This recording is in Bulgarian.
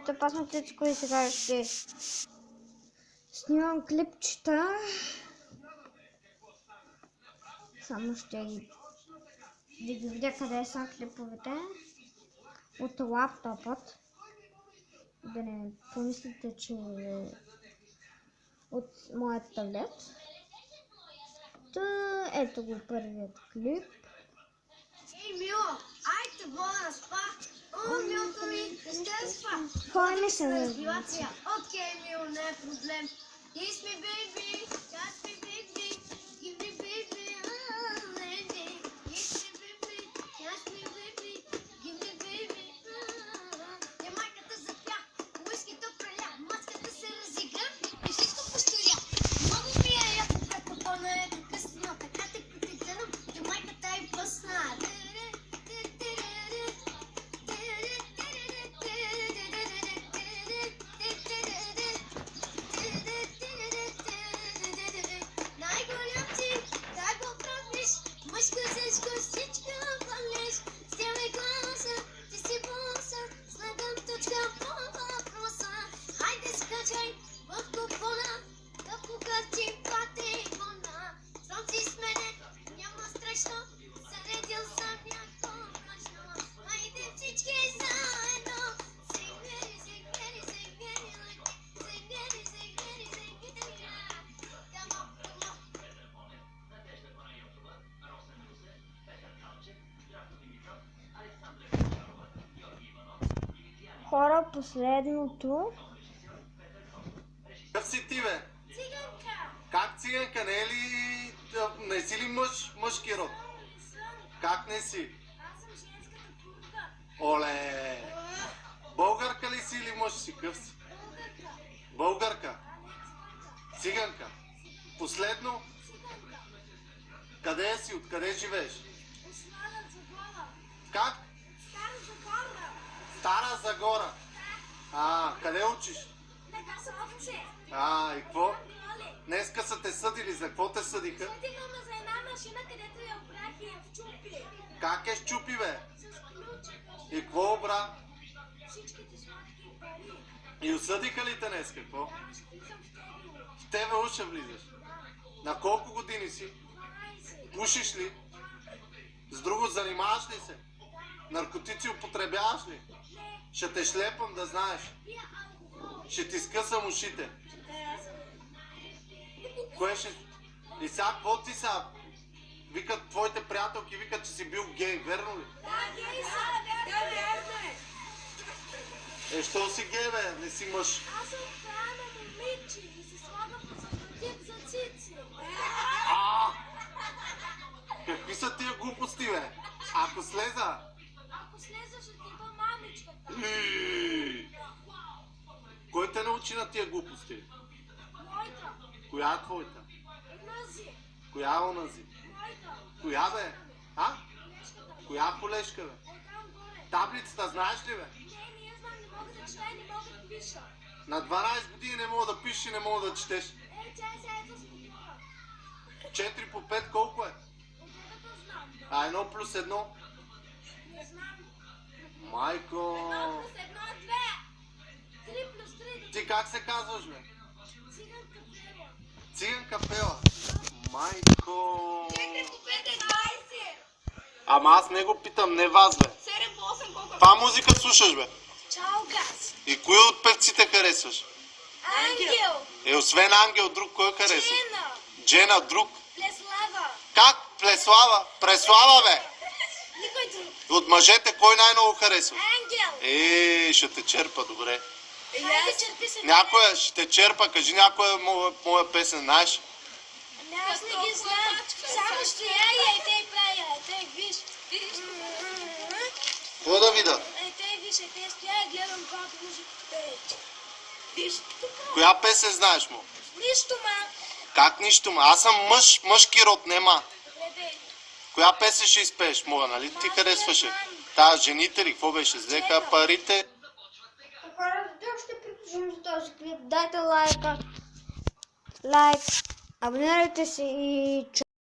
Здравейте, аз съм Цецко и сега ще снимам клипчета. Само ще ги видя къде са клиповете от лаптопът. Да не помислите, че от моят таблет. Ето го първият клип. Ей, Мило, айде вода на спа. О, Милото ми, не сте да спа. Кой не се разбивация? Окей, Мило, не е проблем. Kiss me, baby, touch me, baby, give me, baby, lady. Kiss me, baby, touch me, baby, give me, baby. Майката запя, уискито преля, маската се разигра и всичко постуря. Много ми е яко, прекопана е късно, така те потегнам, че майката е пъсна. Хора, последното. Какъв си ти, бе? Циганка! Как циганка? Не си ли мъжки род? Как не си? Аз съм женската курка. Оле! Българка ли си или мъж си? Къв си? Българка? Циганка? Последно? Къде си? Откъде живееш? Основа Загора. Как? Стара Загора. Стара Загора. Къде учиш? На Гасовче. И какво? Днеска са те съдили. За какво те съдиха? Съдиха ме за една машина, където я обрах и я вчупи. Как е щупи, бе? С ключ. И какво обра? Всичките сладки пари. И осъдиха ли те днеска? Какво? Аз ще влизам в тебе. В тебе уша влизаш. На колко години си? 12. Пушиш ли? С друго занимаваш ли се? Наркотици употребяваш ли? Ще те шлепам да знаеш. Пия алкохол. Ще ти скъсам ушите. Ще Кое ще... И сега какво ти са? Викат твоите приятелки, викат, че си бил гей, верно ли? Да, гей са. Да, верно е. Що си гей, бе? Не си мъж. Аз съм правя на момиче и се слагам презерватив за цици. Какви са тия глупости, бе? Ако слеза... Ако слеза, ще ти бъда мамичката. Кой те научи на тия глупости? Моята. Коя е твоята? Нази. Коя е онази? Моята. Коя, бе? Колежката. Коя колежка, бе? Е там горе. Таблицата знаеш ли, бе? Не знам, не мога да чета и не мога да пиша. На 12 години не мога да пишеш и не мога да четеш. Тя сега ето с потука. 4 по 5 колко е? Откъде да знам? 1 плюс 1. Не знам. Майко... 1 плюс 1 е 2. 3 плюс 3 Ти как се казваш, бе? Циганка пева. Циганка пела. Майко... 4 по 5 е 20. Ама аз не го питам, не вас, бе. 7 по 8 колко? Каква музика слушаш, бе? Чао, газ. И кои от певците харесваш? Ангел. Освен Ангел, друг кой харесваш? Джена. Джена, друг. Плеслава. Как? Плеслава? Преслава, бе! Никой друг. От мъжете кой най-много харесва? Ангел. Ще те черпа, добре. Хайде, черпи се. Някоя ще те черпа, кажи някоя моя песен, знаеш? Аз не ги знам. Само ще я и те правя. Те виж. Какво да видя? Те виж, те стоя и гледам как музика пее. Виж. Коя песен знаеш му? Нищо, ма. Как нищо, ма? Аз съм мъжки род, не ма. Добре, бе. Коя песен ще изпееш, моя, нали? Ти харесваше. Та, жените ли, какво беше? Взеха парите. Хора, ще приключим за този клип. Дайте лайк, абонирайте се и